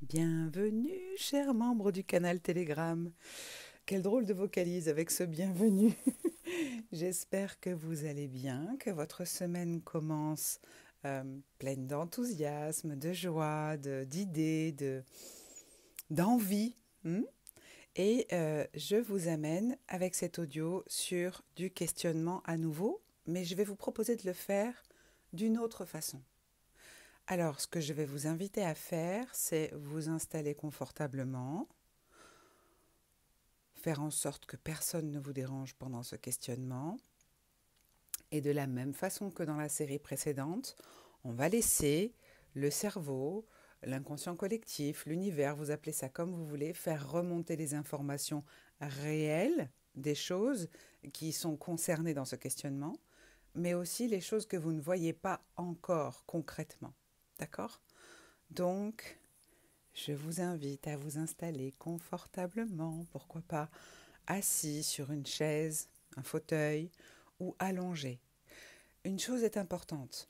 Bienvenue, chers membres du canal Telegram. Quelle drôle de vocalise avec ce bienvenue. J'espère que vous allez bien, que votre semaine commence pleine d'enthousiasme, de joie, d'idées, d'envie. Et je vous amène avec cet audio sur du questionnement à nouveau, mais je vais vous proposer de le faire d'une autre façon. Alors, ce que je vais vous inviter à faire, c'est vous installer confortablement, faire en sorte que personne ne vous dérange pendant ce questionnement. Et de la même façon que dans la série précédente, on va laisser le cerveau, l'inconscient collectif, l'univers, vous appelez ça comme vous voulez, faire remonter les informations réelles des choses qui sont concernées dans ce questionnement, mais aussi les choses que vous ne voyez pas encore concrètement. D'accord ? Donc, je vous invite à vous installer confortablement, pourquoi pas assis sur une chaise, un fauteuil ou allongé. Une chose est importante.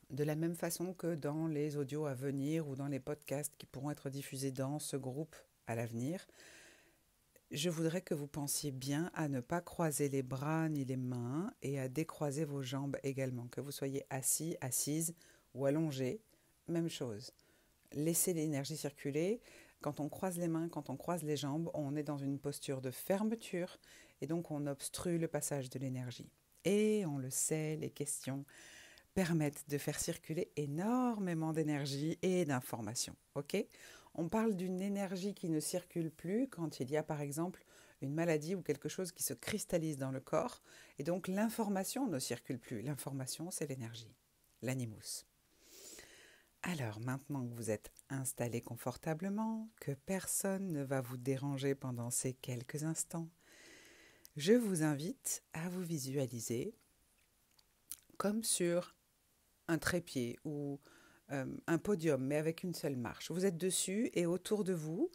De la même façon que dans les audios à venir ou dans les podcasts qui pourront être diffusés dans ce groupe à l'avenir, je voudrais que vous pensiez bien à ne pas croiser les bras ni les mains et à décroiser vos jambes également, que vous soyez assis, assise ou allongé, même chose. Laissez l'énergie circuler. Quand on croise les mains, quand on croise les jambes, on est dans une posture de fermeture et donc on obstrue le passage de l'énergie. Et on le sait, les questions permettent de faire circuler énormément d'énergie et d'informations. Ok ? On parle d'une énergie qui ne circule plus quand il y a par exemple une maladie ou quelque chose qui se cristallise dans le corps et donc l'information ne circule plus. L'information, c'est l'énergie, l'animus. Alors maintenant que vous êtes installé confortablement, que personne ne va vous déranger pendant ces quelques instants, je vous invite à vous visualiser comme sur un trépied ou un podium, mais avec une seule marche. Vous êtes dessus et autour de vous,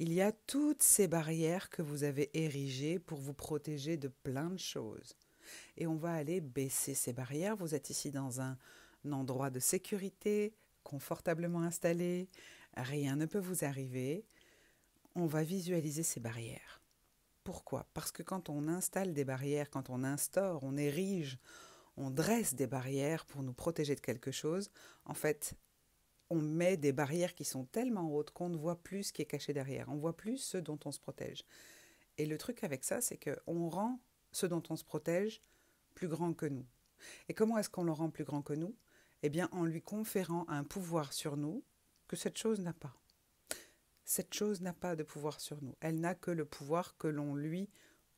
il y a toutes ces barrières que vous avez érigées pour vous protéger de plein de choses. Et on va aller baisser ces barrières. Vous êtes ici dans un endroit de sécurité, confortablement installé, rien ne peut vous arriver. On va visualiser ces barrières. Pourquoi ? Parce que quand on installe des barrières, quand on instaure, on érige, on dresse des barrières pour nous protéger de quelque chose, en fait, on met des barrières qui sont tellement hautes qu'on ne voit plus ce qui est caché derrière. On ne voit plus ce dont on se protège. Et le truc avec ça, c'est qu'on rend ce dont on se protège plus grand que nous. Et comment est-ce qu'on le rend plus grand que nous ? Eh bien, en lui conférant un pouvoir sur nous que cette chose n'a pas. Cette chose n'a pas de pouvoir sur nous. Elle n'a que le pouvoir que l'on lui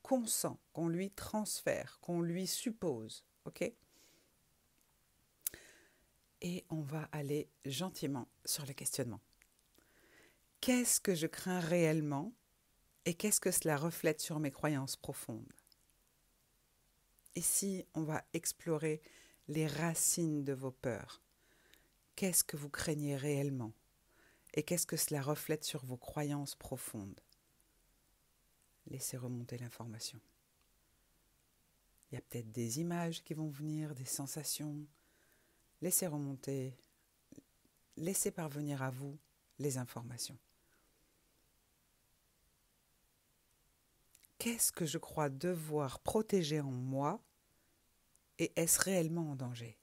consent, qu'on lui transfère, qu'on lui suppose. Ok ? Et on va aller gentiment sur le questionnement. Qu'est-ce que je crains réellement et qu'est-ce que cela reflète sur mes croyances profondes ? Ici, on va explorer les racines de vos peurs. Qu'est-ce que vous craignez réellement ? Et qu'est-ce que cela reflète sur vos croyances profondes ? Laissez remonter l'information. Il y a peut-être des images qui vont venir, des sensations. Laissez remonter, laissez parvenir à vous les informations. Qu'est-ce que je crois devoir protéger en moi et est-ce réellement en danger ?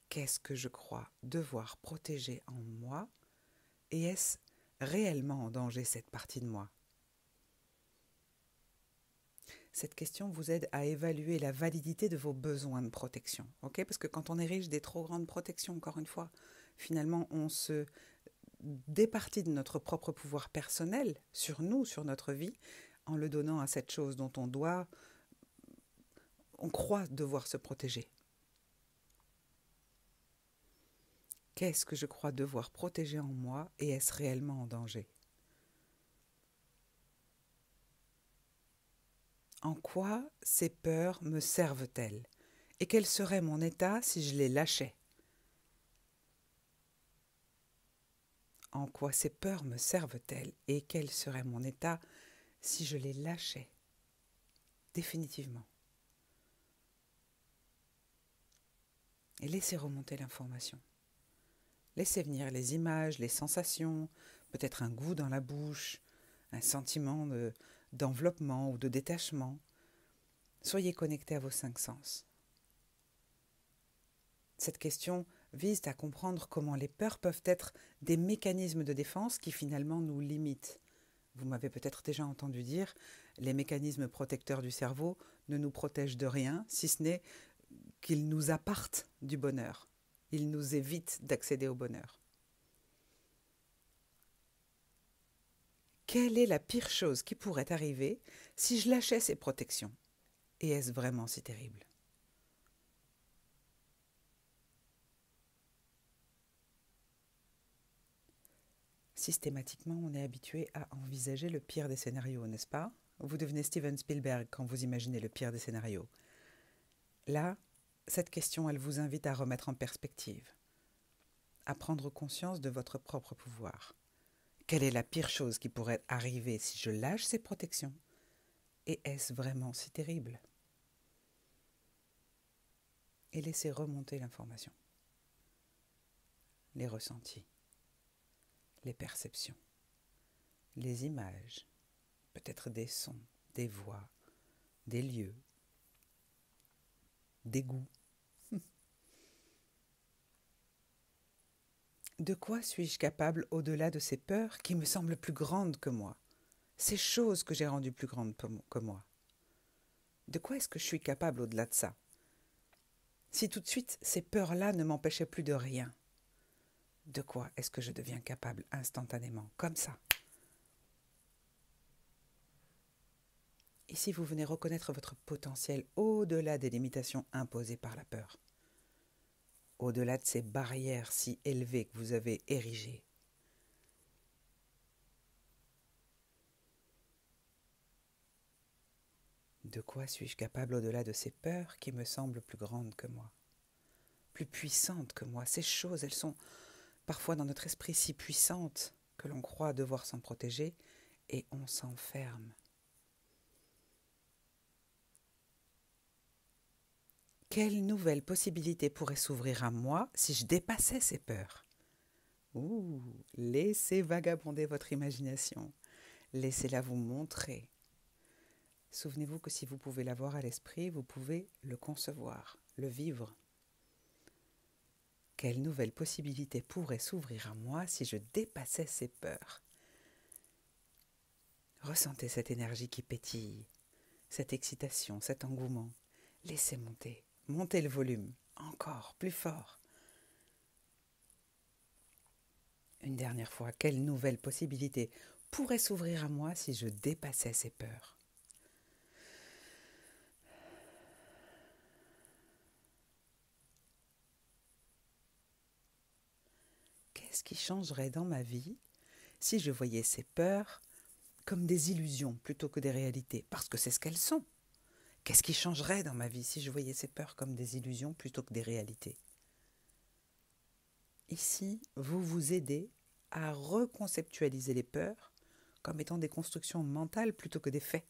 Qu'est-ce que je crois devoir protéger en moi et est-ce réellement en danger cette partie de moi ? Cette question vous aide à évaluer la validité de vos besoins de protection. Okay ? Parce que quand on érige des trop grandes protections, encore une fois, finalement on se départit de notre propre pouvoir personnel sur nous, sur notre vie, en le donnant à cette chose dont on croit devoir se protéger. Qu'est-ce que je crois devoir protéger en moi et est-ce réellement en danger ? En quoi ces peurs me servent-elles ? Et quel serait mon état si je les lâchais ? En quoi ces peurs me servent-elles et quel serait mon état si je les lâchais ? Définitivement. Et laissez remonter l'information. Laissez venir les images, les sensations, peut-être un goût dans la bouche, un sentiment d'enveloppement ou de détachement. Soyez connecté à vos 5 sens. Cette question vise à comprendre comment les peurs peuvent être des mécanismes de défense qui finalement nous limitent. Vous m'avez peut-être déjà entendu dire, les mécanismes protecteurs du cerveau ne nous protègent de rien, si ce n'est qu'ils nous appartent du bonheur. Ils nous évitent d'accéder au bonheur. Quelle est la pire chose qui pourrait arriver si je lâchais ces protections? Et est-ce vraiment si terrible? Systématiquement, on est habitué à envisager le pire des scénarios, n'est-ce pas? Vous devenez Steven Spielberg quand vous imaginez le pire des scénarios. Là, cette question, elle vous invite à remettre en perspective, à prendre conscience de votre propre pouvoir. Quelle est la pire chose qui pourrait arriver si je lâche ces protections? Et est-ce vraiment si terrible? Et laissez remonter l'information, les ressentis, les perceptions, les images, peut-être des sons, des voix, des lieux, des goûts. De quoi suis-je capable au-delà de ces peurs qui me semblent plus grandes que moi, ces choses que j'ai rendues plus grandes que moi? De quoi est-ce que je suis capable au-delà de ça? Si tout de suite ces peurs-là ne m'empêchaient plus de rien, de quoi est-ce que je deviens capable instantanément, comme ça? Et si vous venez reconnaître votre potentiel au-delà des limitations imposées par la peur, au-delà de ces barrières si élevées que vous avez érigées, de quoi suis-je capable au-delà de ces peurs qui me semblent plus grandes que moi, plus puissantes que moi? Ces choses, elles sont parfois dans notre esprit si puissantes que l'on croit devoir s'en protéger et on s'enferme. Quelle nouvelle possibilité pourrait s'ouvrir à moi si je dépassais ces peurs? Laissez vagabonder votre imagination. Laissez-la vous montrer. Souvenez-vous que si vous pouvez l'avoir à l'esprit, vous pouvez le concevoir, le vivre. Quelle nouvelle possibilité pourrait s'ouvrir à moi si je dépassais ces peurs? Ressentez cette énergie qui pétille, cette excitation, cet engouement. Laissez monter. Montez le volume, encore plus fort. Une dernière fois, quelle nouvelle possibilité pourrait s'ouvrir à moi si je dépassais ces peurs? Qu'est-ce qui changerait dans ma vie si je voyais ces peurs comme des illusions plutôt que des réalités? Parce que c'est ce qu'elles sont. Qu'est-ce qui changerait dans ma vie si je voyais ces peurs comme des illusions plutôt que des réalités? Ici, vous vous aidez à reconceptualiser les peurs comme étant des constructions mentales plutôt que des faits.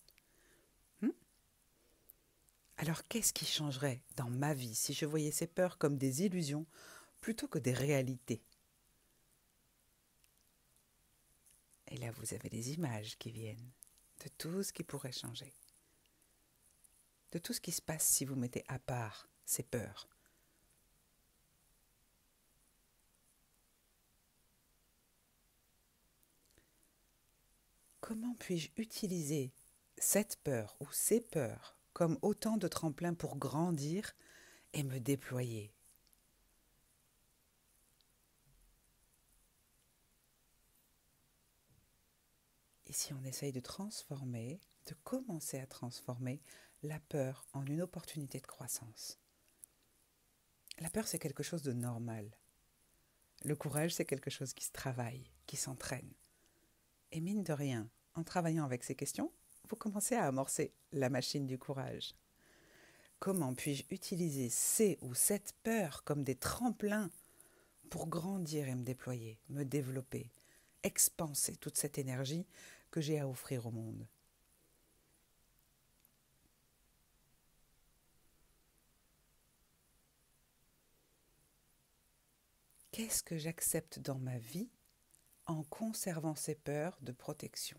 Alors qu'est-ce qui changerait dans ma vie si je voyais ces peurs comme des illusions plutôt que des réalités? Et là, vous avez des images qui viennent de tout ce qui pourrait changer, de tout ce qui se passe si vous mettez à part ces peurs. Comment puis-je utiliser cette peur ou ces peurs comme autant de tremplins pour grandir et me déployer? Ici, on essaye de transformer, de commencer à transformer la peur en une opportunité de croissance. La peur, c'est quelque chose de normal. Le courage, c'est quelque chose qui se travaille, qui s'entraîne. Et mine de rien, en travaillant avec ces questions, vous commencez à amorcer la machine du courage. Comment puis-je utiliser ces ou cette peur comme des tremplins pour grandir et me déployer, me développer, expanser toute cette énergie que j'ai à offrir au monde? qu'est-ce que j'accepte dans ma vie en conservant ces peurs de protection?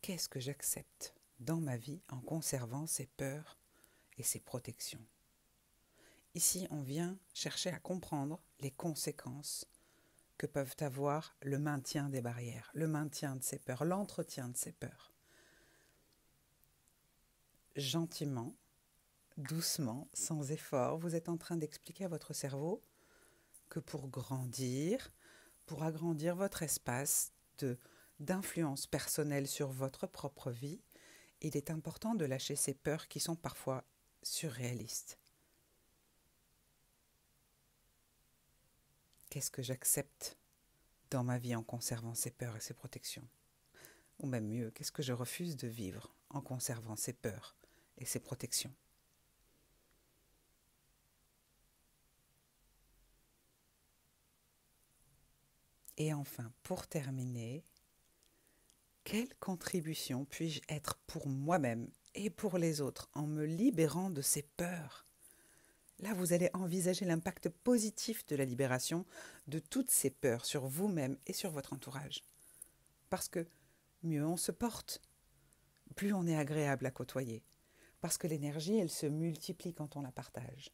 Qu'est-ce que j'accepte dans ma vie en conservant ces peurs et ces protections? Ici, on vient chercher à comprendre les conséquences que peuvent avoir le maintien des barrières, le maintien de ces peurs, l'entretien de ces peurs. Gentiment, doucement, sans effort, vous êtes en train d'expliquer à votre cerveau que pour grandir, pour agrandir votre espace d'influence personnelle sur votre propre vie, il est important de lâcher ces peurs qui sont parfois surréalistes. Qu'est-ce que j'accepte dans ma vie en conservant ces peurs et ces protections? Ou même mieux, qu'est-ce que je refuse de vivre en conservant ces peurs et ces protections? Et enfin, pour terminer, quelle contribution puis-je être pour moi-même et pour les autres en me libérant de ces peurs? Là, vous allez envisager l'impact positif de la libération de toutes ces peurs sur vous-même et sur votre entourage. Parce que mieux on se porte, plus on est agréable à côtoyer. Parce que l'énergie, elle se multiplie quand on la partage.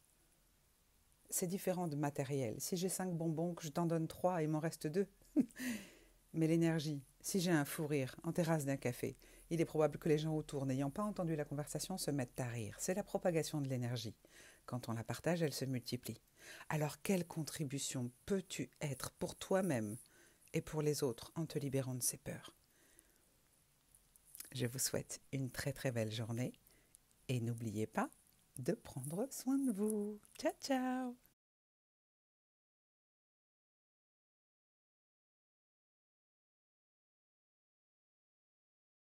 C'est différent de matériel. Si j'ai 5 bonbons, que je t'en donne 3, il m'en reste 2. Mais l'énergie, si j'ai un fou rire en terrasse d'un café, il est probable que les gens autour, n'ayant pas entendu la conversation, se mettent à rire. C'est la propagation de l'énergie. Quand on la partage, elle se multiplie. Alors, quelle contribution peux-tu être pour toi-même et pour les autres en te libérant de ces peurs? Je vous souhaite une très très belle journée et n'oubliez pas de prendre soin de vous. Ciao ciao!